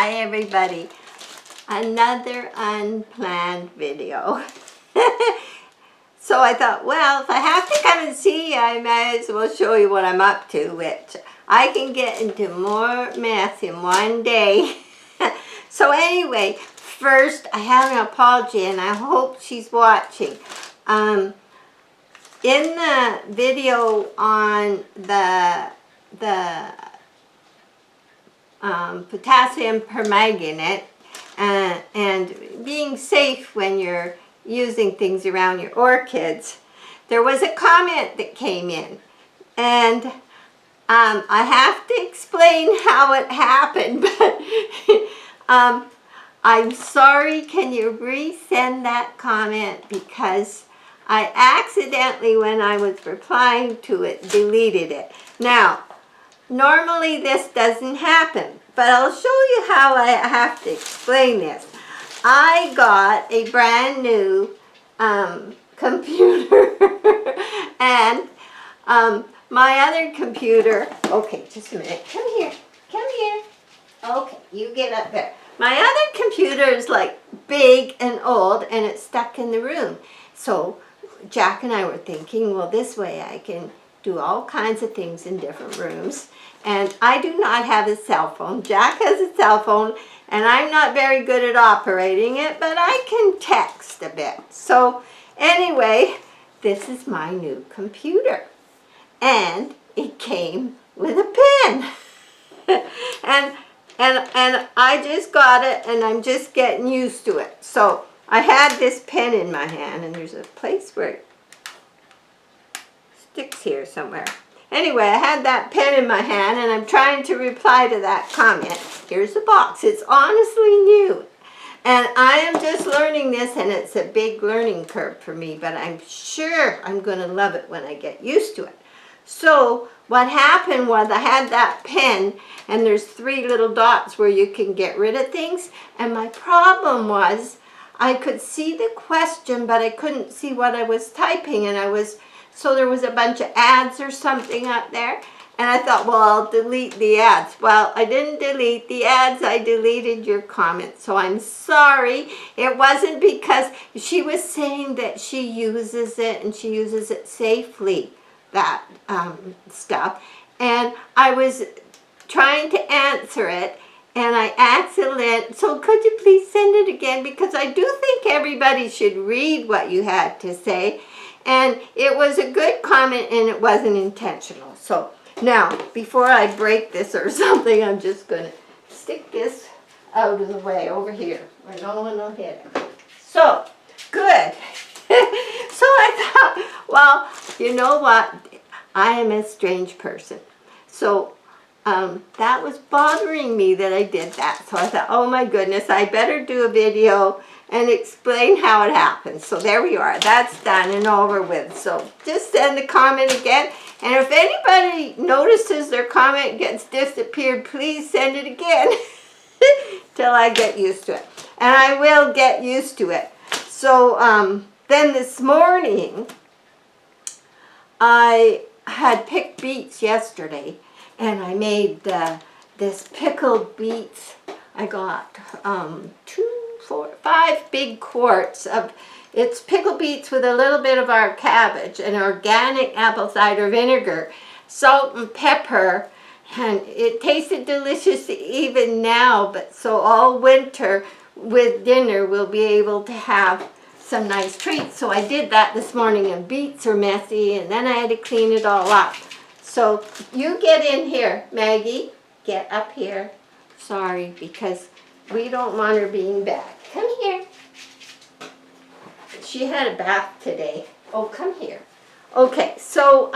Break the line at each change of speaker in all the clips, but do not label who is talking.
Hi everybody, another unplanned video. So I thought, well, if I have to come and see you, I might as well show you what I'm up to, which I can get into more mess in one day. So anyway, first I have an apology and I hope she's watching. In the video on the potassium permanganate and being safe when you're using things around your orchids, there was a comment that came in, and I have to explain how it happened, but I'm sorry. Can you resend that comment, because I accidentally, when I was replying to it, deleted it. Now, normally this doesn't happen, but I'll show you how I have to explain this. I got a brand new computer and my other computer, okay, just a minute, come here, okay, you get up there. My other computer is like big and old and it's stuck in the room. So Jack and I were thinking, well, this way I can do all kinds of things in different rooms. And I do not have a cell phone. Jack has a cell phone, and I'm not very good at operating it, but I can text a bit. So anyway, this is my new computer. And it came with a pen. and I just got it, and I'm just getting used to it. So I had this pen in my hand, and there's a place where it sticks here somewhere. Anyway, I had that pen in my hand and I'm trying to reply to that comment. Here's the box. It's honestly new. And I am just learning this, and it's a big learning curve for me, but I'm sure I'm going to love it when I get used to it. So what happened was I had that pen, and there's 3 little dots where you can get rid of things. And my problem was I could see the question, but I couldn't see what I was typing, and so there was a bunch of ads or something up there, and I thought, well, I'll delete the ads. Well, I didn't delete the ads, I deleted your comment. So I'm sorry. It wasn't because she was saying that she uses it and she uses it safely, that stuff. And I was trying to answer it, and I accidentally, so could you please send it again? Because I do think everybody should read what you had to say. And it was a good comment, and it wasn't intentional. So now, before I break this or something, I'm just going to stick this out of the way over here where no one will hit it. So, good. So I thought, well, you know what? I am a strange person. So that was bothering me that I did that. So I thought, oh my goodness, I better do a video and explain how it happened. So there we are. That's done and over with. So just send the comment again. And if anybody notices their comment gets disappeared, please send it again till I get used to it. And I will get used to it. So then this morning, I had picked beets yesterday, and I made this pickled beets. I got 5 big quarts of, it's pickled beets with a little bit of our cabbage and organic apple cider vinegar, salt and pepper, and it tasted delicious even now. But so all winter with dinner we'll be able to have some nice treats. So I did that this morning, and beets are messy, and then I had to clean it all up. So you get in here, Maggie, get up here. Sorry, because we don't want her being back. Come here. She had a bath today. Oh, come here. Okay, so,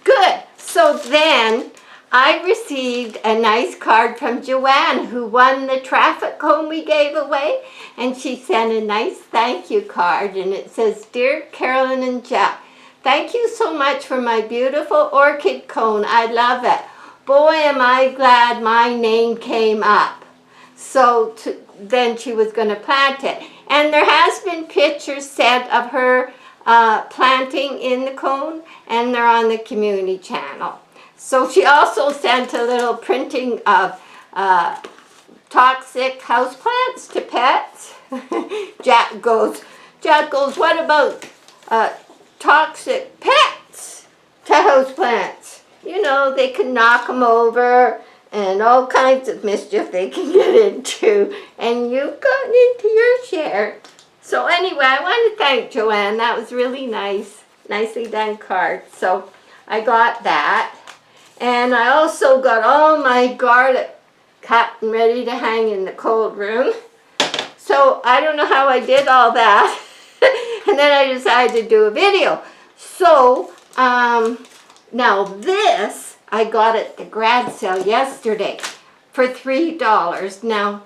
good. So then I received a nice card from Joanne, who won the traffic cone we gave away. And she sent a nice thank you card, and it says, Dear Carolyn and Jack, thank you so much for my beautiful orchid cone. I love it. Boy, am I glad my name came up. So then she was going to plant it. And there has been pictures sent of her planting in the cone, and they're on the community channel. So she also sent a little printing of toxic houseplants to pets? Jack goes, what about toxic pets to houseplants? You know, they can knock them over and all kinds of mischief they can get into. And you've gotten into your share. So anyway, I want to thank Joanne. That was really nice. Nicely done card. So I got that. And I also got all my garlic cut and ready to hang in the cold room. So I don't know how I did all that. And then I decided to do a video. So now this, I got at the grad sale yesterday for $3. Now,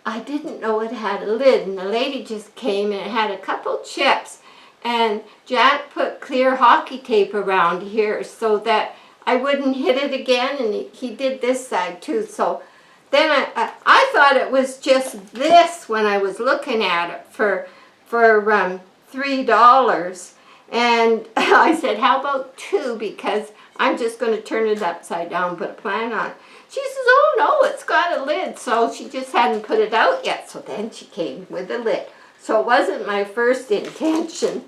I didn't know it had a lid, and the lady just came and it had a couple chips. And Jack put clear hockey tape around here so that I wouldn't hit it again, and he did this side too. So then I thought it was just this when I was looking at it for $3. And I said, how about 2? Because I'm just going to turn it upside down and put a plant on. She says, oh no, it's got a lid. So she just hadn't put it out yet. So then she came with a lid. So it wasn't my first intention.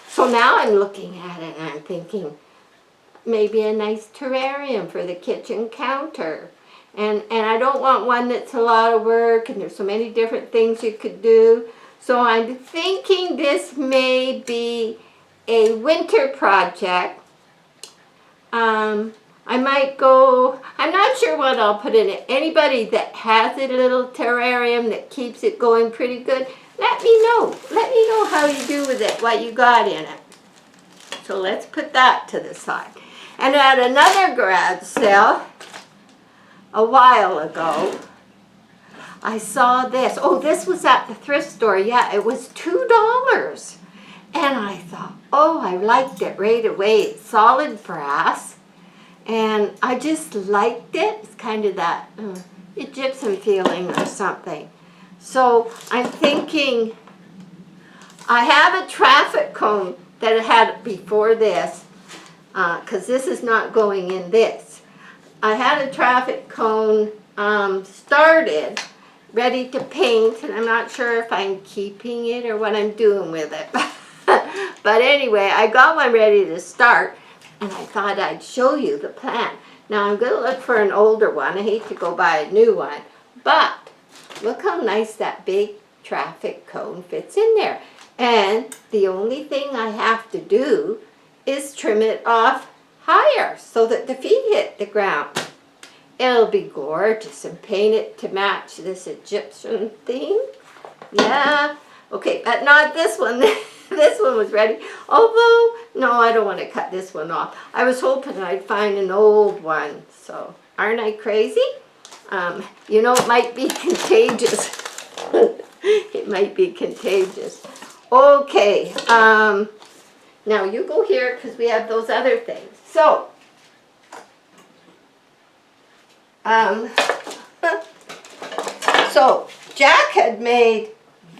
So now I'm looking at it and I'm thinking, maybe a nice terrarium for the kitchen counter. And I don't want one that's a lot of work and there's so many different things you could do. So I'm thinking this may be a winter project. I might go, I'm not sure what I'll put in it. Anybody that has a little terrarium that keeps it going pretty good, let me know. Let me know how you do with it, what you got in it. So let's put that to the side. And at another garage sale, a while ago, I saw this. Oh, this was at the thrift store. Yeah, it was $2. And I thought, oh, I liked it right away. It's solid brass. And I just liked it. It's kind of that Egyptian feeling or something. So I'm thinking, I have a traffic cone that I had before this, because this is not going in this. I had a traffic cone started, ready to paint, and I'm not sure if I'm keeping it or what I'm doing with it. But anyway, I got one ready to start, and I thought I'd show you the plant. Now I'm going to look for an older one. I hate to go buy a new one, but look how nice that big traffic cone fits in there. And the only thing I have to do is trim it off higher so that the feet hit the ground. It'll be gorgeous, and paint it to match this Egyptian theme. Yeah. Okay, but not this one. This one was ready. Although, no, I don't want to cut this one off. I was hoping I'd find an old one. So, aren't I crazy? You know, it might be contagious. It might be contagious. Okay. Now, you go here because we have those other things. So, so Jack had made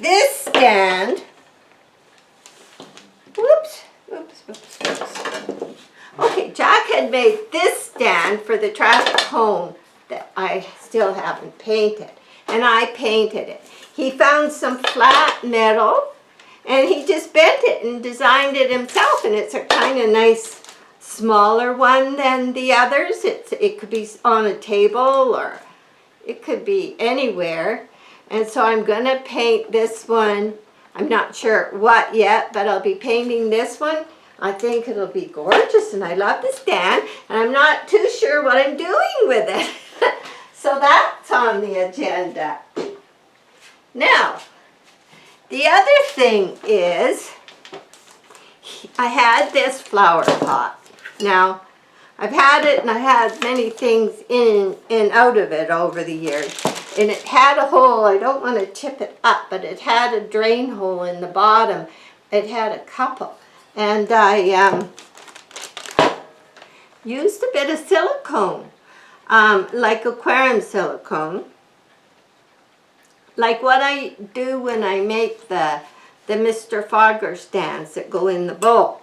this stand. Whoops. Okay, Jack had made this stand for the traffic cone that I still haven't painted. And I painted it. He found some flat metal and he just bent it and designed it himself. And it's a kind of nice smaller one than the others. It could be on a table or it could be anywhere. And so I'm going to paint this one. I'm not sure what yet, but I'll be painting this one. I think it'll be gorgeous, and I love the stand, and I'm not too sure what I'm doing with it. So that's on the agenda. Now, the other thing is, I had this flower pot. Now, I've had it, and I had many things in and out of it over the years. And it had a hole, I don't want to tip it up, but it had a drain hole in the bottom. It had a couple. And I used a bit of silicone, like aquarium silicone. Like what I do when I make the Mr. Fogger stands that go in the bowl.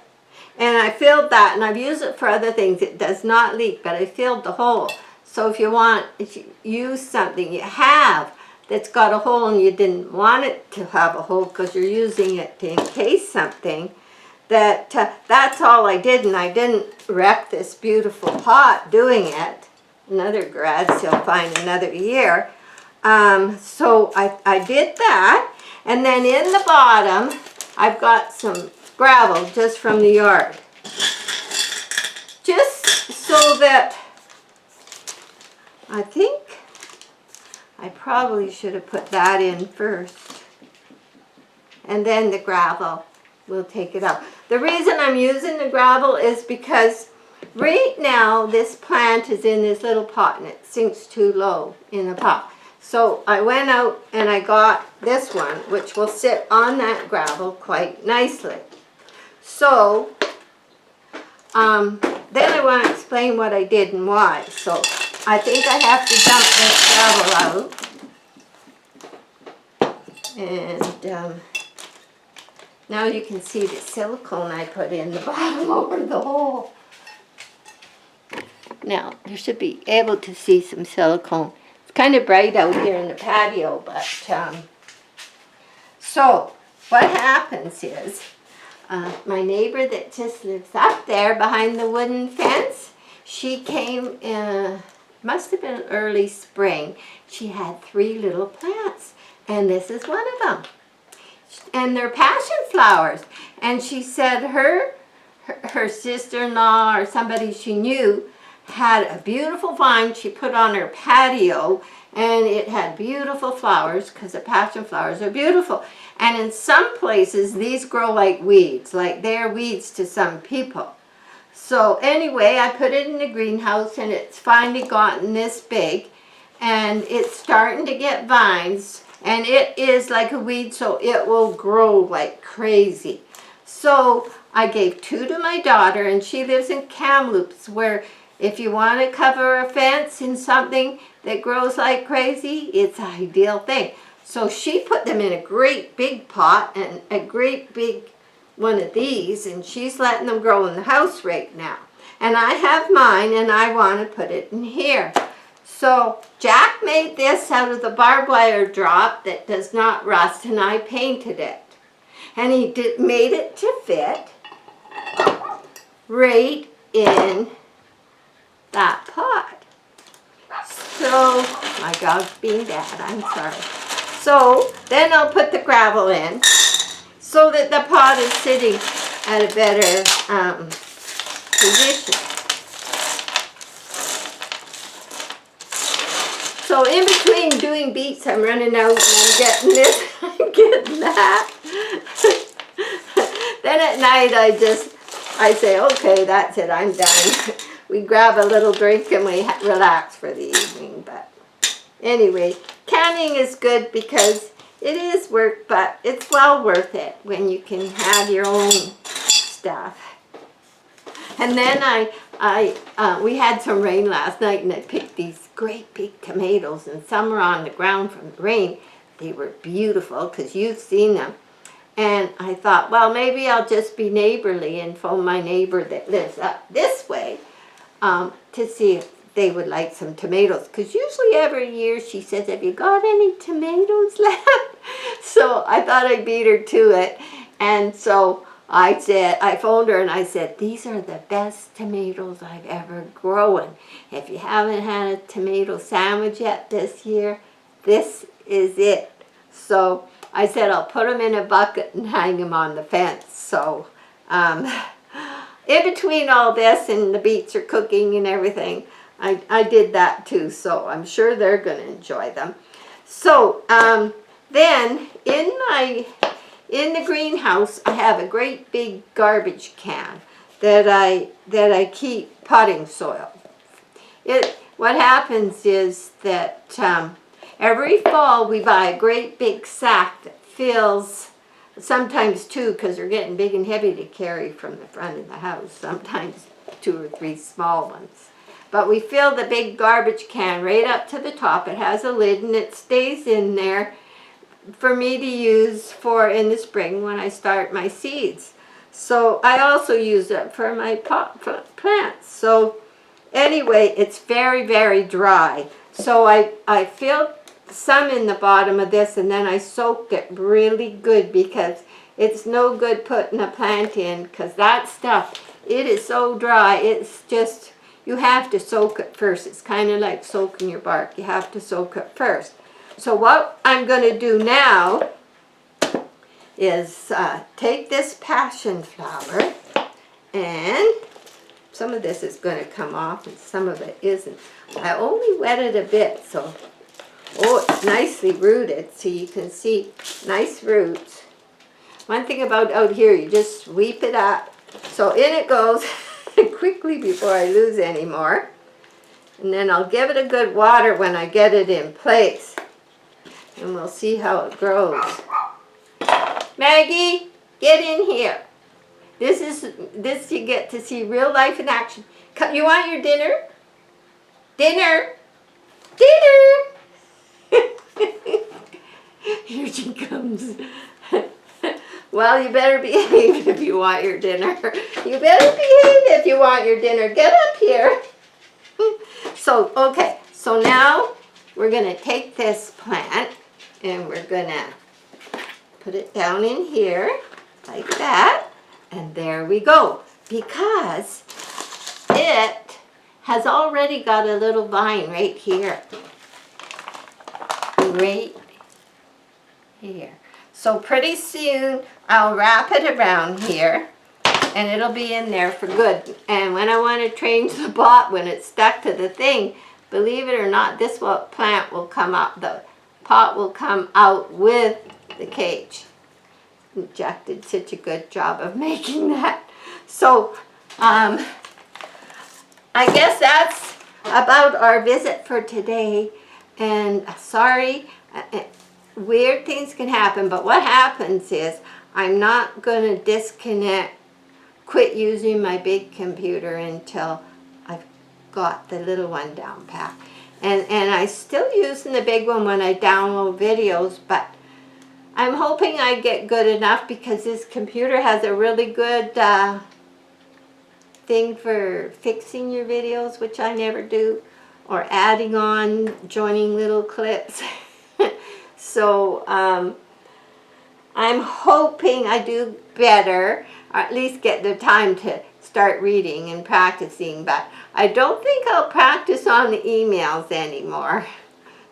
And I filled that, and I've used it for other things. It does not leak, but I filled the hole. So if you want, if you use something, you have that's got a hole and you didn't want it to have a hole because you're using it to encase something, that's all I did, and I didn't wreck this beautiful pot doing it. Another grad you'll find another year. So I did that, and then in the bottom I've got some gravel just from the yard, just so that I think I probably should have put that in first, and then the gravel will take it out. The reason I'm using the gravel is because right now this plant is in this little pot and it sinks too low in the pot. So I went out and I got this one, which will sit on that gravel quite nicely. So then I want to explain what I did and why. So I think I have to dump this gravel out. And now you can see the silicone I put in the bottom over the hole. Now, you should be able to see some silicone. It's kind of bright out here in the patio, but so what happens is my neighbor that just lives up there behind the wooden fence, she came, must have been early spring. She had 3 little plants, and this is one of them. And they're passion flowers. And she said her sister-in-law or somebody she knew had a beautiful vine she put on her patio, and it had beautiful flowers because the passion flowers are beautiful. And in some places these grow like weeds, like they're weeds to some people. So anyway, I put it in the greenhouse and it's finally gotten this big, and it's starting to get vines, and it is like a weed, so it will grow like crazy. So I gave 2 to my daughter, and she lives in Kamloops, where if you want to cover a fence in something that grows like crazy, it's an ideal thing. So she put them in a great big pot and a great big one of these, and she's letting them grow in the house right now. And I have mine, and I want to put it in here. So Jack made this out of the barbed wire drop that does not rust, and I painted it. And he made it to fit right in that pot. So, my dog's being bad, I'm sorry. So then I'll put the gravel in so that the pot is sitting at a better position. So in between doing beets, I'm running out and I'm getting this, I'm getting that. Then at night I say, okay, that's it, I'm done. We grab a little drink and we relax for the evening. But anyway, canning is good because it is work, but it's well worth it when you can have your own stuff. And then we had some rain last night, and I picked these great big tomatoes, and some were on the ground from the rain. They were beautiful because you've seen them. And I thought, well, maybe I'll just be neighborly and phone my neighbor that lives up this way to see if they would like some tomatoes. Because usually every year she says, have you got any tomatoes left? So I thought I'd beat her to it. And so I phoned her and I said, these are the best tomatoes I've ever grown. If you haven't had a tomato sandwich yet this year, this is it. So I said I'll put them in a bucket and hang them on the fence. So in between all this and the beets are cooking and everything, I did that too. So I'm sure they're going to enjoy them. So then in the greenhouse, I have a great big garbage can that I keep potting soil. What happens is that every fall we buy a great big sack that fills, sometimes 2 because they're getting big and heavy to carry from the front of the house, sometimes 2 or 3 small ones. But we fill the big garbage can right up to the top. It has a lid and it stays in there for me to use for in the spring when I start my seeds. So I also use it for my pot plants. So anyway, it's very, very dry. So I filled some in the bottom of this, and then I soaked it really good because it's no good putting a plant in because that stuff, it is so dry. It's just, you have to soak it first. It's kind of like soaking your bark. You have to soak it first. So what I'm going to do now is take this passion flower, and some of this is going to come off and some of it isn't. I only wet it a bit, so, oh, it's nicely rooted, so you can see nice roots. One thing about out here, you just sweep it up. So in it goes quickly before I lose any more. And then I'll give it a good water when I get it in place. And we'll see how it grows. Maggie, get in here. This you get to see real life in action. You want your dinner? Dinner! Dinner! Here she comes. Well, you better behave if you want your dinner. You better behave if you want your dinner. Get up here. So, okay. So now we're going to take this plant and we're going to put it down in here like that. And there we go. Because it has already got a little vine right here. Right here. So pretty soon I'll wrap it around here and it'll be in there for good. And when I want to change the pot, when it's stuck to the thing, believe it or not, this plant will come up. The pot will come out with the cage. Jack did such a good job of making that. So I guess that's about our visit for today. And sorry, weird things can happen, but what happens is I'm not going to disconnect, quit using my big computer until I've got the little one down pat. And I still using the big one when I download videos, but I'm hoping I get good enough because this computer has a really good thing for fixing your videos, which I never do, or adding on, joining little clips. So I'm hoping I do better, or at least get the time to start reading and practicing, but I don't think I'll practice on the emails anymore.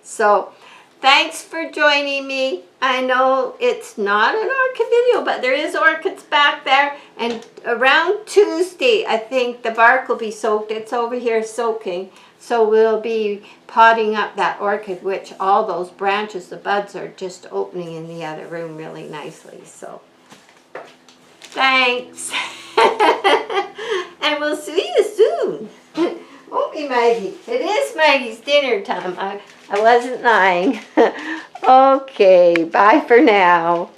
So thanks for joining me. I know it's not an orchid video, but there is orchids back there, and around Tuesday I think the bark will be soaked. It's over here soaking. So we'll be potting up that orchid, which all those branches, the buds are just opening in the other room really nicely. So thanks. And we'll see you soon. Won't be Maggie. It is Maggie's dinner time. I wasn't lying. Okay, bye for now.